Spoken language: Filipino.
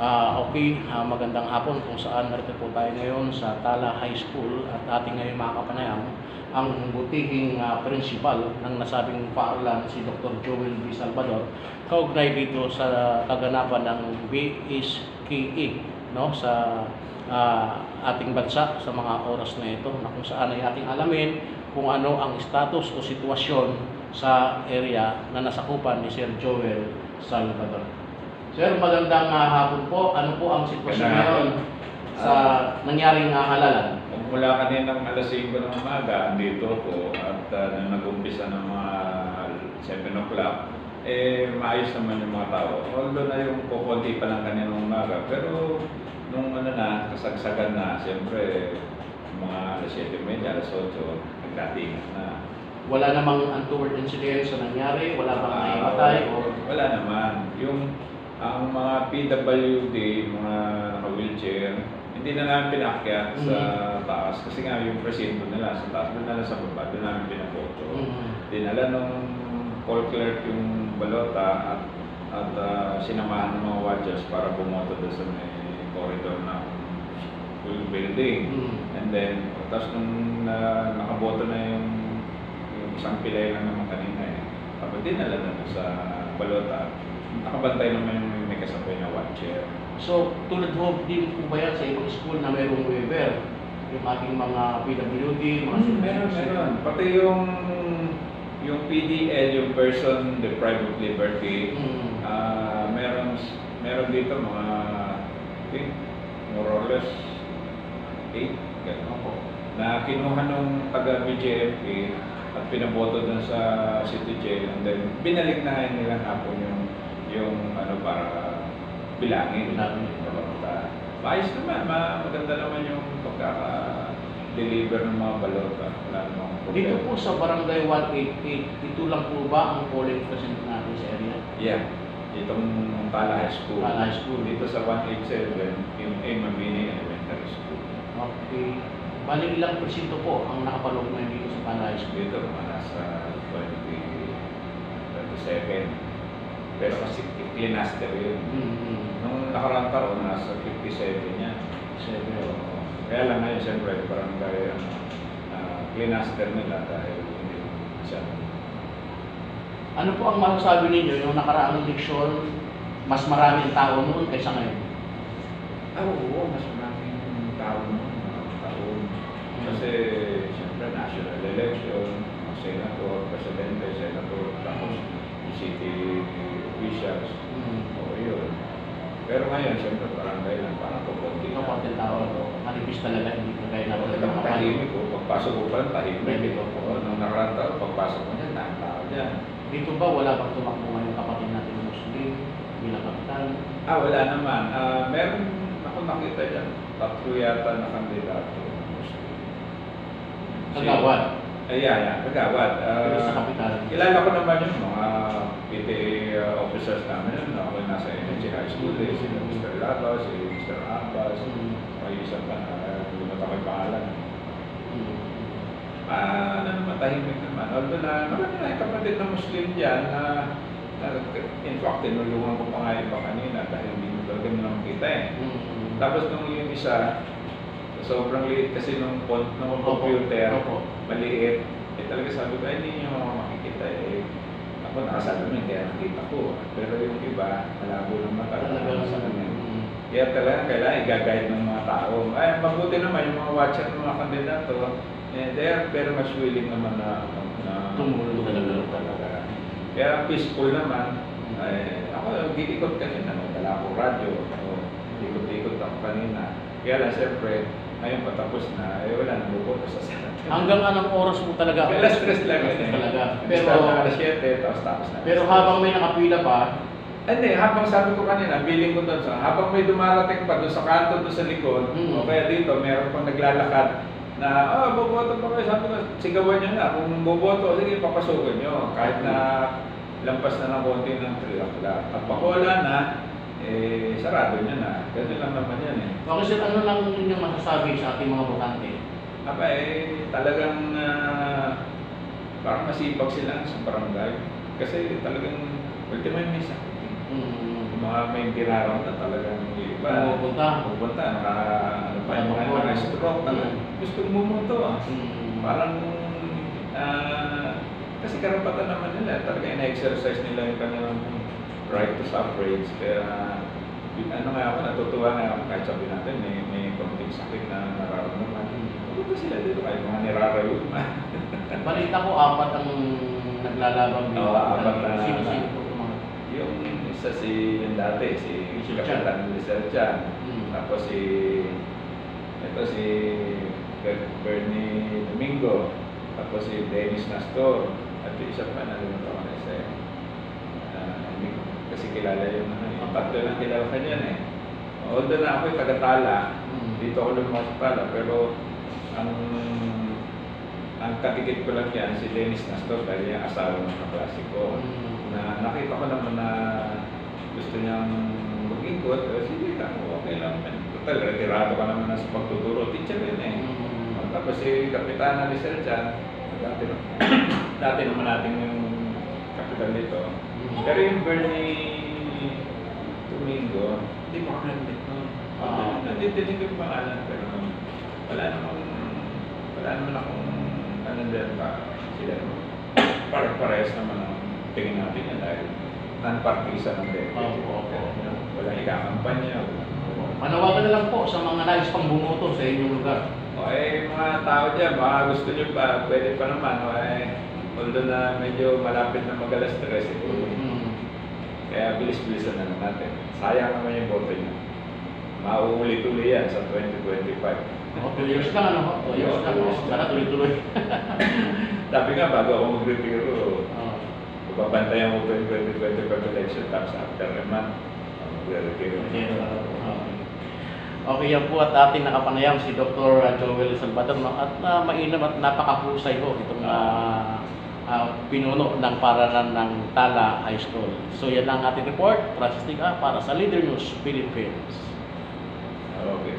Magandang hapon kung saan narito po tayo ngayon sa Tala High School at ating ngayon makakapanayam ang butihing principal ng nasabing paaralan si Dr. Joel V. Salvador kaugnay dito sa kaganapan ng BSKE sa ating bansa sa mga oras na ito na kung saan ay ating alamin kung ano ang status o sitwasyon sa area na nasakupan ni Sir Joel Salvador. Sir, magandang hapon po. Ano po ang sitwasyon ngayon sa nangyaring halalan? Mula kaninang alas 5 ng umaga, andito po at nag-umpisa ng mga 7 o'clock, maayos naman yung mga tao. Although na yung kukunti pa lang kaninang umaga, pero nung kasagsagan na, siyempre, mga alas 7:30, alas 8, nagdatingan na. Wala namang untoward incident sa nangyari? Wala bang naimatay? Wala naman. Ang mga PWD, mga naka-wheelchair, hindi na namin pinakyat sa taas kasi nga yung presinto nila sa taas, doon na lang sa baba, doon namin pinaboto. Dinala nung call clerk yung balota at sinamahan ng mga watchers para bumoto doon sa may corridor ng school building. And then, tapos nung nakaboto na yung isang pilay lang naman kanina tapos dinala na sa balota. Nakabantay naman yung may kasabay na watcher. So, tulad ho din po ba yan sa ibang school na mayroong waiver? Yung ating mga PWD, mga meron. Pati yung PDL, yung person deprived of liberty, meron dito mga, more or less, 8, gano'n. Na kinuha nung taga-BJMP at pinaboto dun sa city jail, and then binalik na ngayon nilang hapon yung para bilangin. Maayos naman, maganda naman yung pagkaka-deliver ng mga balota. Dito po sa Barangay 188, ito lang po ba ang polling precinct natin sa area? Yeah, itong Tala High School. Tala High School. Dito sa 187, yung Mabini Elementary School. Okay. Bali ilang presinto po ang nakapaloob ngayon dito sa Tala High School? Dito mga nasa 27. Pero kasi clinaster yun. Nung nakaraang taon, nasa 57 yan. Kaya lang ngayon, siyempre, parang gaya clinaster nila dahil hindi siya. Ano po ang masasabi ninyo yung nakaraang eleksyon, mas maraming tao noon kaysa ngayon? Oo, mas maraming tao noon. Kasi, siyempre, national election, senator, presidente, senator, tapos city officials. Yun. Pero ngayon, siyempre, barangay lang, parang kukunti. Kukunti tao, manipis talaga, hindi ko kaya naman mga tahimik ko. Pagpasok ko pa lang, tahimik. Nung nakaraan taon, pagpasok ko niyan, tao dyan. Dito ba, wala bang tumakbo ngayong kapatid natin ng Muslim, bilang kapitan? Wala naman. Meron ako nakita dyan, 3 yata na kandidato. Kagawad? Kagawad. Pero sa kapital? Kilala ko naman yung mga PTA officers namin yun. Ako nasa NHC High School, si Mr. Lato, si Mr. Abbas, may isang lumat ako yung pangalan. Matahimik naman. Although marami na yung kapatid na Muslim dyan in fact, tinulungan ko pa nga iba kanina dahil hindi mo talaga naman kita Tapos nung yung isa, sobrang liit kasi nung computer, maliit. Talaga sabi ko, hindi nyo makikita Ako nakasabi mo, kaya nakita ko. Pero yung iba, malabo ng mata. Kaya talaga kailangan i-guide ng mga tao. Mabuti naman yung mga watcher ng mga kandidato, they are very much willing naman na tumulong talaga. Kaya peaceful naman. Ako, gitikot kanina, dala ko radyo. Ikot-ikot ako kanina. Kaya lang, siyempre, ngayon patapos na, wala nang buboto sa Senate. Hanggang anong oras mo talaga? Alas 3 lang talaga. Pero alas 7, tapos na. Pero habang may nakapila pa, hindi, habang sabi ko kanina, billing ko doon habang may dumarating pa doon sa kanto doon sa likod, o kaya dito, meron pang naglalakad na, boboto pa kayo. Sabi ko, sigawan nyo na. Kung boboto, sige, papasukin nyo. Kahit na lampas na ng konti ng 3 o'clock. At pag wala na, sarado niya na. Ganun lang naman yan Okay, sir, ano lang ninyong masasabi sa ating mga botante? Talagang parang masipag sila sa barangay. Kasi talagang ultimate may sakit. Mga may biraran na talagang pupunta, ano pa, yung mga Ano, stroke, gusto bumuto ah. Parang, kasi karapatan naman nila, talaga ina-exercise nila yung kanilang right to suffrage. Kaya, ano nga ako, natutuwa nga ako, kahit sabi natin, may konting sakit na nararamdaman. Pupunta sila dito, kahit mga nirarayo. Balita ko, 4 ang naglalaban dito. Oo, 4 na. Sino-sino po mga... Yung isa yung dati, si Rizal Kapitan Rizal Chan. Tapos ito si Bernie Domingo. Tapos si Dennis Nastor. At yung isa pa, nalimutan ko na isa eh. Hindi ko kasi kilala yung tatlo lang kilala ka niyan eh. Although na ako yung taga-Tala, dito ako lumabas sa Tala, pero ang katikit ko lang yan, si Dennis Nastor, dahil yung asawa ng kaklase ko. Na nakita ko naman na gusto niyang mag-ikot, sige lang, okay lang. Total, retirado ka naman na sa pagtuturo, teacher yun eh. Tapos si Kapitana Rizal Chan, dati naman natin yung kapitan dito. Pero yung Bernie Domingo, hindi mo kami dito. Nandinig yung pangalan, pero wala naman akong nandiyan pa. Sila parehas naman ang tingin natin yan dahil non-partisan ng deputy. Walang ikakampanya. Manawagan na lang po sa mga nais pang bumoto sa inyong lugar. Mga tao dyan, baka gusto nyo pa, pwede pa naman. Although na medyo malapit na mag-alas 3 Kaya bilis-bilisan na lang natin. Sayang naman yung boto nyo. Mauulit-uli yan sa 2025. 2 years lang, ano? 2 years lang. Sana tuloy-tuloy. Sabi nga, bago ako mag-retiro, pabantayan ko 2025 election, tapos after a month, mag-retiro. Okay, yan po at ating nakapanayam si Dr. Joel Salvador at mainam at napakahusay po itong pinuno ng paralan ng Tala High School. So yan ang ating report, Francis Tiga para sa Leader News Philippines. Okay.